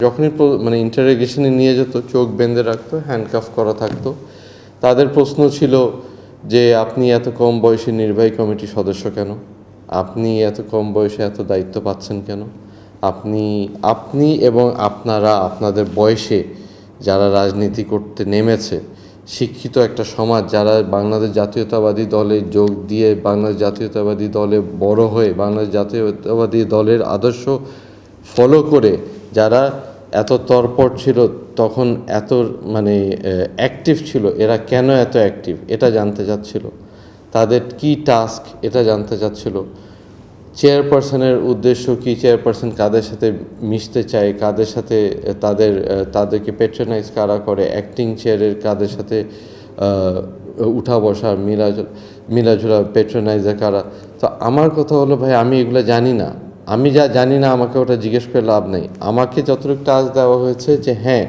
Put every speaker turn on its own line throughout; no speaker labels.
যখনই মানে ইন্টারোগেশনে নিয়ে যেত চোখ বেঁধে রাখতো, হ্যান্ডকাফ করা থাকতো। তাদের প্রশ্ন ছিল যে আপনি এত কম বয়সে নির্বাহী কমিটির সদস্য কেন, আপনি এত কম বয়সে এত দায়িত্ব পাচ্ছেন কেন, আপনি এবং আপনারা আপনাদের বয়সে যারা রাজনীতি করতে নেমেছে, শিক্ষিত একটা সমাজ যারা বাংলাদেশ জাতীয়তাবাদী দলে যোগ দিয়ে বাংলাদেশ জাতীয়তাবাদী দলে বড় হয়ে বাংলাদেশ জাতীয়তাবাদী দলের আদর্শ ফলো করে যারা এত তৎপর ছিল, তখন এত মানে অ্যাক্টিভ ছিল, এরা কেন এত অ্যাক্টিভ এটা জানতে চাচ্ছিল। তাদের কি টাস্ক এটা জানতে চাচ্ছিল। চেয়ারপারসনের উদ্দেশ্য কি, চেয়ারপারসন কাদের সাথে মিশতে চায়, কাদের সাথে তাদেরকে প্যাট্রোনাইজ কারা করে, অ্যাক্টিং চেয়ারের কাদের সাথে উঠা বসা মিলাঝুলা প্যাট্রোনাইজার কারা। তো আমার কথা হলো ভাই, আমি এগুলো জানি না। আমি যা জানি না আমাকে ওটা জিজ্ঞেস করে লাভ নেই। আমাকে যতটুকু টাস্ক দেওয়া হয়েছে যে হ্যাঁ,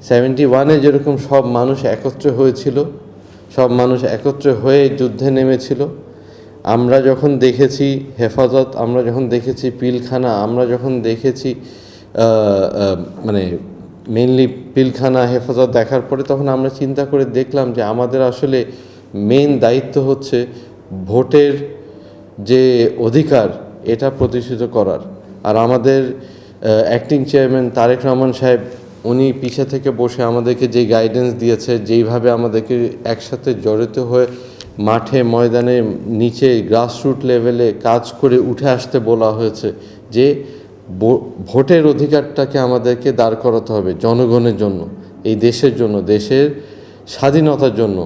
71-এ যেরকম সব মানুষ একত্রে হয়েছিল, সব মানুষ একত্রে হয়ে যুদ্ধে নেমেছিল, আমরা যখন দেখেছি হেফাজত, আমরা যখন দেখেছি পিলখানা, আমরা যখন দেখেছি মানে মেইনলি পিলখানা হেফাজত দেখার পরে তখন আমরা চিন্তা করে দেখলাম যে আমাদের আসলে মেইন দায়িত্ব হচ্ছে ভোটের যে অধিকার এটা প্রতিষ্ঠিত করার। আর আমাদের অ্যাক্টিং চেয়ারম্যান তারেক রহমান সাহেব, উনি পিছে থেকে বসে আমাদেরকে যে গাইডেন্স দিয়েছে, যেইভাবে আমাদেরকে একসাথে জড়িত হয়ে মাঠে ময়দানে নিচে গ্রাসরুট লেভেলে কাজ করে উঠে আসতে বলা হয়েছে যে ভোটের অধিকারটাকে আমাদেরকে দাঁড় করাতে হবে জনগণের জন্য, এই দেশের জন্য, দেশের স্বাধীনতার জন্য।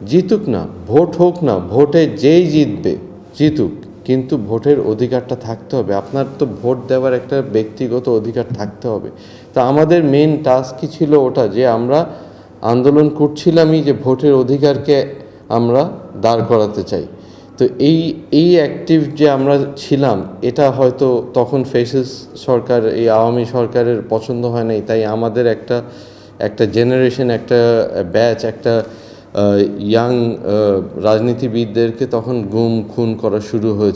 জিতুক না, ভোট হোক না, ভোটে যেই জিতবে জিতুক, কিন্তু ভোটের অধিকারটা থাকতে হবে। আপনার তো ভোট দেওয়ার একটা ব্যক্তিগত অধিকার থাকতে হবে। তা আমাদের মেন টাস্কই ছিল ওটা, যে আমরা আন্দোলন করছিলামই যে ভোটের অধিকারকে আমরা দাঁড় করাতে চাই। তো এই অ্যাক্টিভ যে আমরা ছিলাম, এটা হয়তো তখন ফ্যাসিস্ট সরকার, এই আওয়ামী সরকারের পছন্দ হয় নাই। তাই আমাদের একটা জেনারেশন, একটা ব্যাচ, একটা ইয়াং রাজনীতিবিদদেরকে তখন গুম খুন করা শুরু হয়েছে।